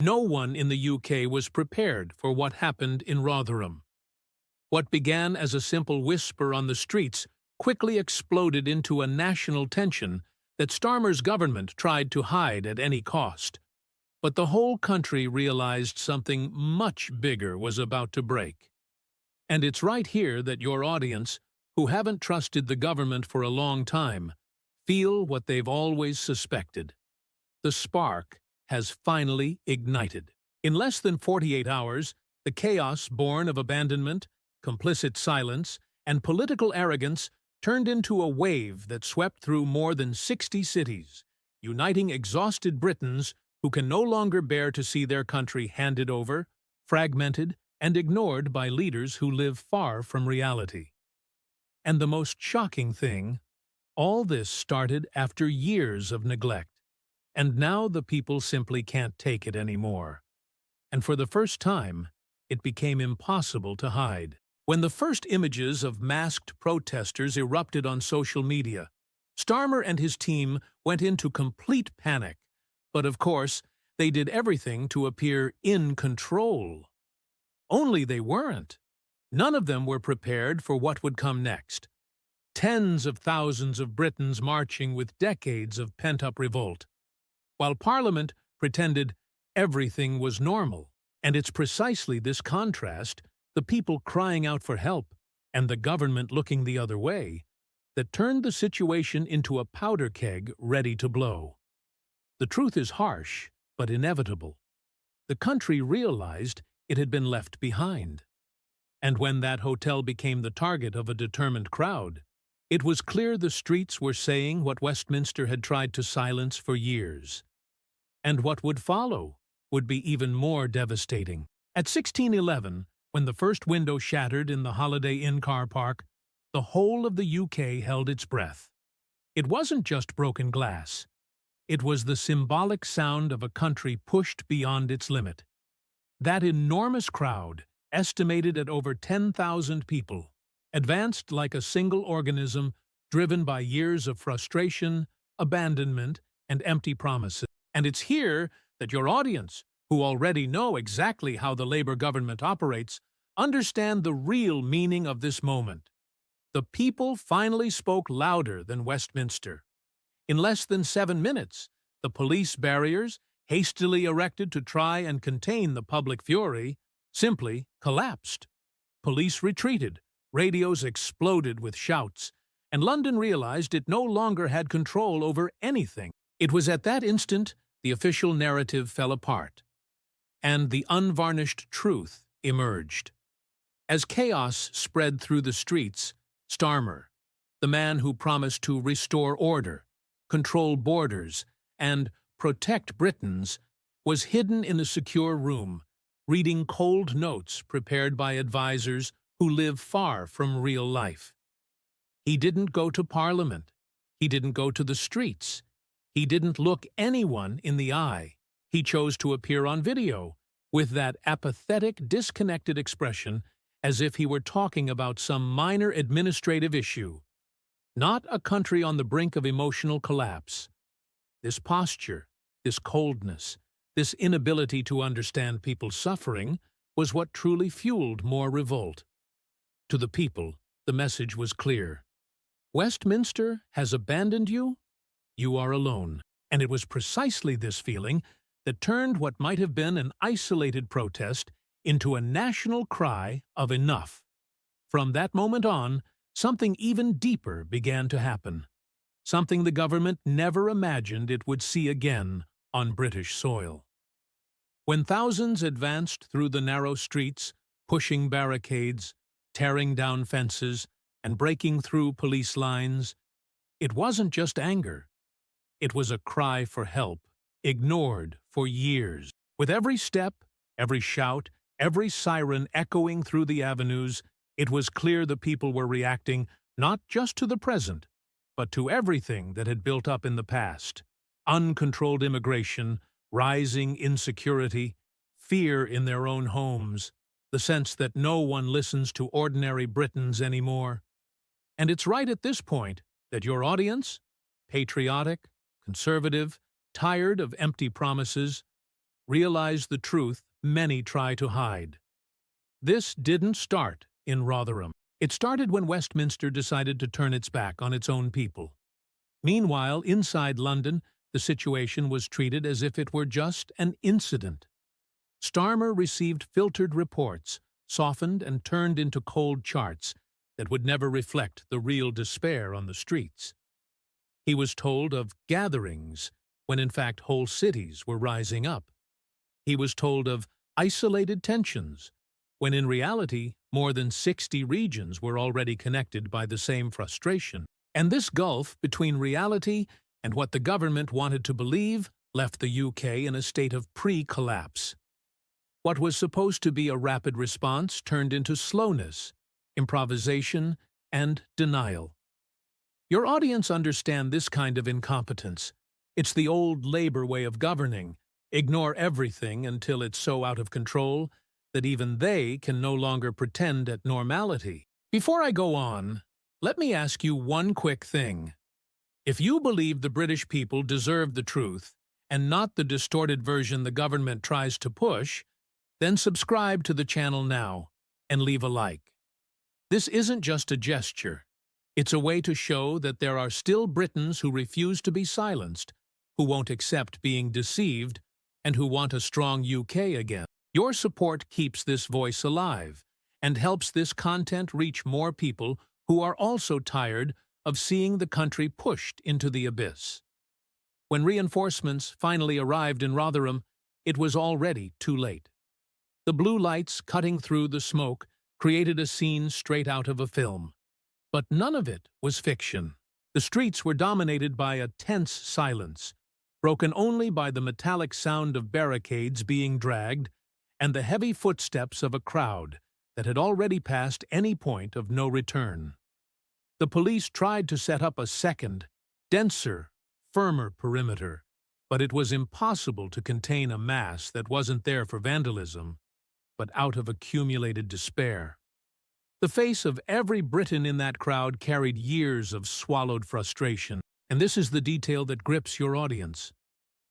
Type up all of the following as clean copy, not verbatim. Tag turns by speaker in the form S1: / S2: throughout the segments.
S1: No one in the UK was prepared for what happened in Rotherham. What began as a simple whisper on the streets quickly exploded into a national tension that Starmer's government tried to hide at any cost. But the whole country realized something much bigger was about to break. And it's right here that your audience, who haven't trusted the government for a long time, feel what they've always suspected. The spark has finally ignited. In less than 48 hours, the chaos born of abandonment, complicit silence, and political arrogance turned into a wave that swept through more than 60 cities, uniting exhausted Britons who can no longer bear to see their country handed over, fragmented, and ignored by leaders who live far from reality. And the most shocking thing, all this started after years of neglect. And now the people simply can't take it anymore. And for the first time, it became impossible to hide. When the first images of masked protesters erupted on social media, Starmer and his team went into complete panic. But of course, they did everything to appear in control. Only they weren't. None of them were prepared for what would come next. Tens of thousands of Britons marching with decades of pent-up revolt, while Parliament pretended everything was normal. And it's precisely this contrast, the people crying out for help and the government looking the other way, that turned the situation into a powder keg ready to blow. The truth is harsh, but inevitable. The country realized it had been left behind. And when that hotel became the target of a determined crowd, it was clear the streets were saying what Westminster had tried to silence for years. And what would follow would be even more devastating. At 1611, when the first window shattered in the Holiday Inn car park, the whole of the UK held its breath. It wasn't just broken glass. It was the symbolic sound of a country pushed beyond its limit. That enormous crowd, estimated at over 10,000 people, advanced like a single organism driven by years of frustration, abandonment, and empty promises. And it's here that your audience, who already know exactly how the Labour government operates, understand the real meaning of this moment. The people finally spoke louder than Westminster. In less than 7 minutes, the police barriers, hastily erected to try and contain the public fury, simply collapsed. Police retreated, radios exploded with shouts, and London realized it no longer had control over anything. It was at that instant the official narrative fell apart, and the unvarnished truth emerged. As chaos spread through the streets, Starmer, the man who promised to restore order, control borders, and protect Britons, was hidden in a secure room, reading cold notes prepared by advisors who live far from real life. He didn't go to Parliament. He didn't go to the streets. He didn't look anyone in the eye. He chose to appear on video, with that apathetic, disconnected expression as if he were talking about some minor administrative issue, not a country on the brink of emotional collapse. This posture, this coldness, this inability to understand people's suffering was what truly fueled more revolt. To the people, the message was clear. Westminster has abandoned you? You are alone. And it was precisely this feeling that turned what might have been an isolated protest into a national cry of enough. From that moment on, something even deeper began to happen. Something the government never imagined it would see again on British soil. When thousands advanced through the narrow streets, pushing barricades, tearing down fences, and breaking through police lines, it wasn't just anger. It was a cry for help, ignored for years. With every step, every shout, every siren echoing through the avenues, it was clear the people were reacting not just to the present, but to everything that had built up in the past. Uncontrolled immigration, rising insecurity, fear in their own homes, the sense that no one listens to ordinary Britons anymore. And it's right at this point that your audience, patriotic, conservative, tired of empty promises, realize the truth many try to hide. This didn't start in Rotherham. It started when Westminster decided to turn its back on its own people. Meanwhile, inside London, the situation was treated as if it were just an incident. Starmer received filtered reports, softened and turned into cold charts that would never reflect the real despair on the streets. He was told of gatherings when in fact whole cities were rising up. He was told of isolated tensions when in reality more than 60 regions were already connected by the same frustration. And this gulf between reality and what the government wanted to believe left the UK in a state of pre-collapse. What was supposed to be a rapid response turned into slowness, improvisation, and denial. Your audience understand this kind of incompetence. It's the old Labour way of governing. Ignore everything until it's so out of control that even they can no longer pretend at normality. Before I go on, let me ask you one quick thing. If you believe the British people deserve the truth, and not the distorted version the government tries to push, then subscribe to the channel now and leave a like. This isn't just a gesture. It's a way to show that there are still Britons who refuse to be silenced, who won't accept being deceived, and who want a strong UK again. Your support keeps this voice alive and helps this content reach more people who are also tired of seeing the country pushed into the abyss. When reinforcements finally arrived in Rotherham, it was already too late. The blue lights cutting through the smoke created a scene straight out of a film. But none of it was fiction. The streets were dominated by a tense silence, broken only by the metallic sound of barricades being dragged and the heavy footsteps of a crowd that had already passed any point of no return. The police tried to set up a second, denser, firmer perimeter, but it was impossible to contain a mass that wasn't there for vandalism, but out of accumulated despair. The face of every Briton in that crowd carried years of swallowed frustration, and this is the detail that grips your audience.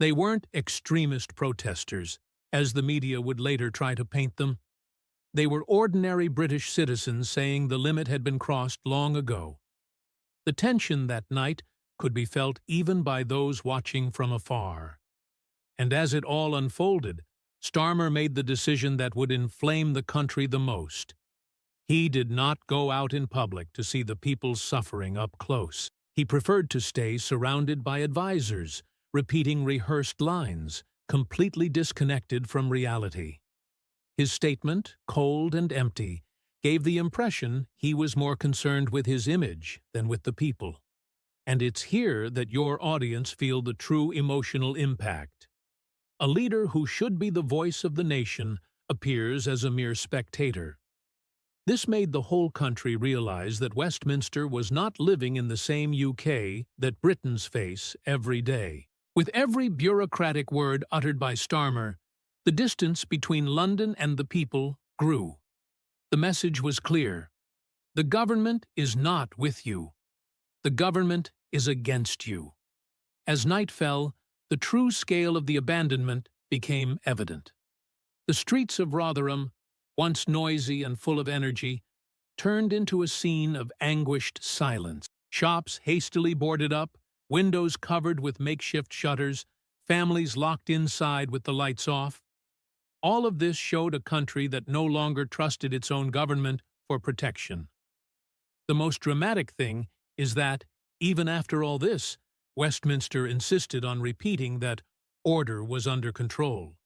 S1: They weren't extremist protesters, as the media would later try to paint them. They were ordinary British citizens saying the limit had been crossed long ago. The tension that night could be felt even by those watching from afar. And as it all unfolded, Starmer made the decision that would inflame the country the most. He did not go out in public to see the people's suffering up close. He preferred to stay surrounded by advisors, repeating rehearsed lines, completely disconnected from reality. His statement, cold and empty, gave the impression he was more concerned with his image than with the people. And it's here that your audience feel the true emotional impact. A leader who should be the voice of the nation appears as a mere spectator. This made the whole country realize that Westminster was not living in the same UK that Britons face every day. With every bureaucratic word uttered by Starmer, the distance between London and the people grew. The message was clear. The government is not with you. The government is against you. As night fell, the true scale of the abandonment became evident. The streets of Rotherham, once noisy and full of energy, turned into a scene of anguished silence. Shops hastily boarded up, windows covered with makeshift shutters, families locked inside with the lights off. All of this showed a country that no longer trusted its own government for protection. The most dramatic thing is that, even after all this, Westminster insisted on repeating that order was under control.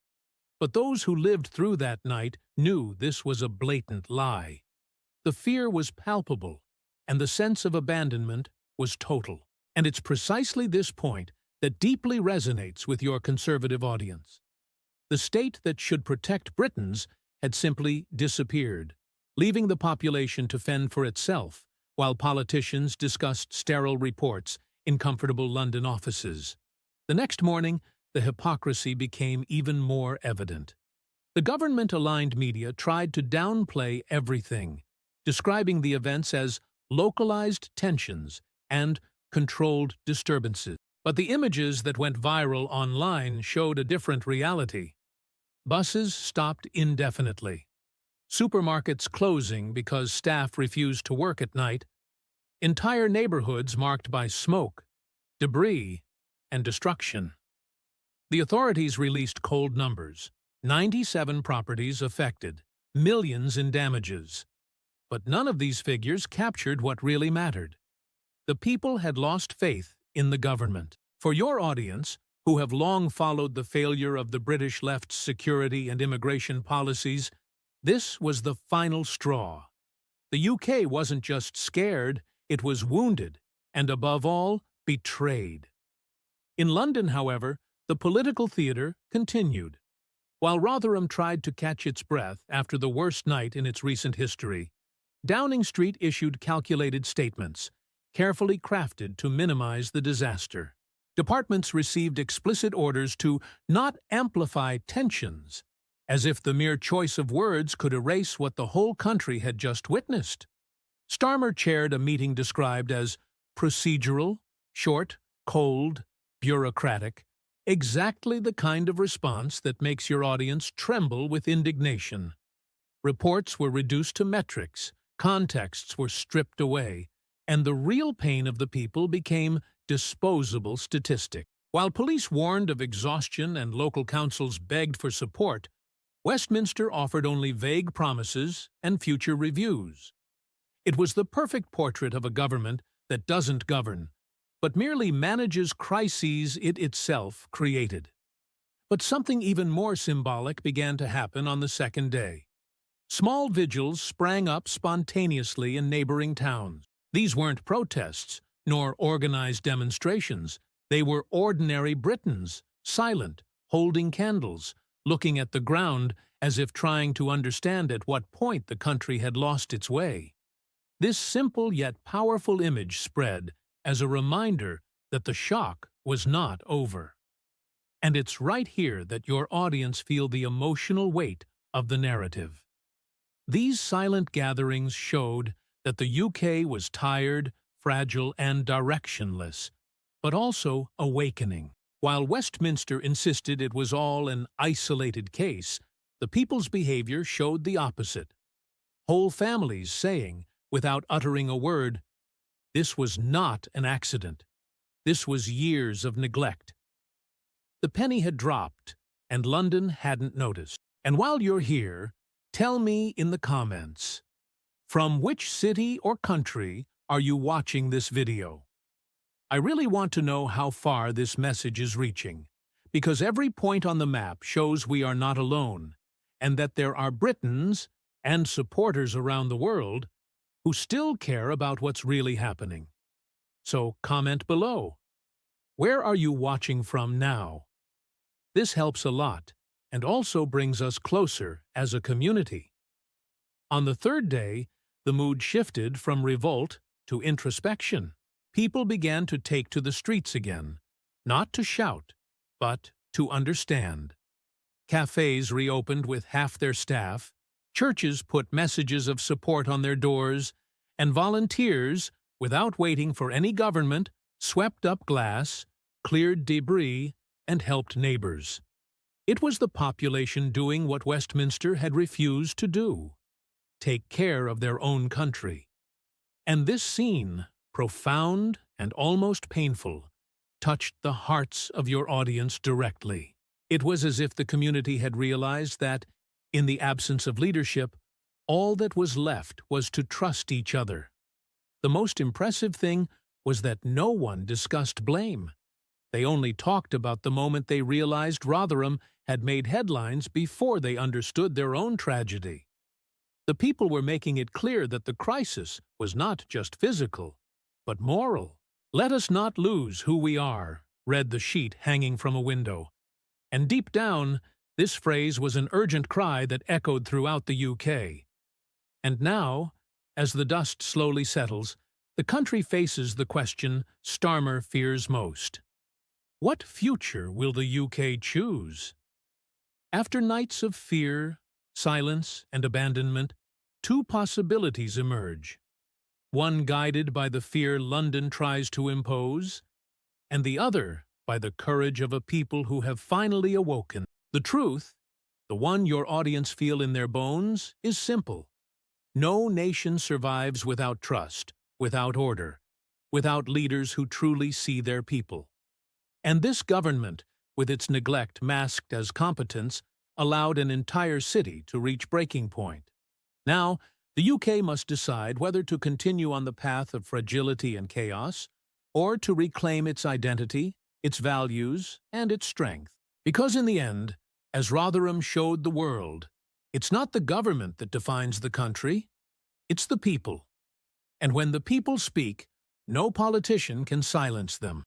S1: But those who lived through that night knew this was a blatant lie. The fear was palpable, and the sense of abandonment was total. And it's precisely this point that deeply resonates with your conservative audience. The state that should protect Britons had simply disappeared, leaving the population to fend for itself, while politicians discussed sterile reports in comfortable London offices. The next morning, the hypocrisy became even more evident. The government-aligned media tried to downplay everything, describing the events as localized tensions and controlled disturbances. But the images that went viral online showed a different reality. Buses stopped indefinitely. Supermarkets closing because staff refused to work at night. Entire neighborhoods marked by smoke, debris, and destruction. The authorities released cold numbers. 97 properties affected, millions in damages. But none of these figures captured what really mattered. The people had lost faith in the government. For your audience, who have long followed the failure of the British left's security and immigration policies, this was the final straw. The UK wasn't just scared, it was wounded, and above all, betrayed. In London, however, the political theatre continued. While Rotherham tried to catch its breath after the worst night in its recent history, Downing Street issued calculated statements, carefully crafted to minimize the disaster. Departments received explicit orders to not amplify tensions, as if the mere choice of words could erase what the whole country had just witnessed. Starmer chaired a meeting described as procedural, short, cold, bureaucratic, exactly the kind of response that makes your audience tremble with indignation. Reports were reduced to metrics, contexts were stripped away, and the real pain of the people became disposable statistic. While police warned of exhaustion and local councils begged for support, Westminster offered only vague promises and future reviews. It was the perfect portrait of a government that doesn't govern, but merely manages crises it itself created. But something even more symbolic began to happen on the second day. Small vigils sprang up spontaneously in neighboring towns. These weren't protests, nor organized demonstrations. They were ordinary Britons, silent, holding candles, looking at the ground as if trying to understand at what point the country had lost its way. This simple yet powerful image spread as a reminder that the shock was not over. And it's right here that your audience feel the emotional weight of the narrative. These silent gatherings showed that the UK was tired, fragile, and directionless, but also awakening. While Westminster insisted it was all an isolated case, the people's behavior showed the opposite. Whole families saying, without uttering a word, this was not an accident. This was years of neglect. The penny had dropped, and London hadn't noticed. And while you're here, tell me in the comments, from which city or country are you watching this video? I really want to know how far this message is reaching, because every point on the map shows we are not alone, and that there are Britons and supporters around the world who still care about what's really happening. So comment below. Where are you watching from now? This helps a lot, and also brings us closer as a community. On the third day, the mood shifted from revolt to introspection. People began to take to the streets again, not to shout, but to understand. Cafes reopened with half their staff, churches put messages of support on their doors, and volunteers, without waiting for any government, swept up glass, cleared debris, and helped neighbors. It was the population doing what Westminster had refused to do: take care of their own country. And this scene, profound and almost painful, touched the hearts of your audience directly. It was as if the community had realized that, in the absence of leadership, all that was left was to trust each other. The most impressive thing was that no one discussed blame. They only talked about the moment they realized Rotherham had made headlines before they understood their own tragedy. The people were making it clear that the crisis was not just physical, but moral. "Let us not lose who we are," read the sheet hanging from a window. And deep down, this phrase was an urgent cry that echoed throughout the UK. And now, as the dust slowly settles, the country faces the question Starmer fears most. What future will the UK choose? After nights of fear, silence, and abandonment, two possibilities emerge. One guided by the fear London tries to impose, and the other by the courage of a people who have finally awoken. The truth the one your audience feel in their bones, is simple. No nation survives without trust, without order, without leaders who truly see their people. And this government, with its neglect masked as competence, allowed an entire city to reach breaking point. Now, the UK must decide whether to continue on the path of fragility and chaos, or to reclaim its identity, its values, and its strength. Because in the end, as Rotherham showed the world, it's not the government that defines the country, it's the people. And when the people speak, no politician can silence them.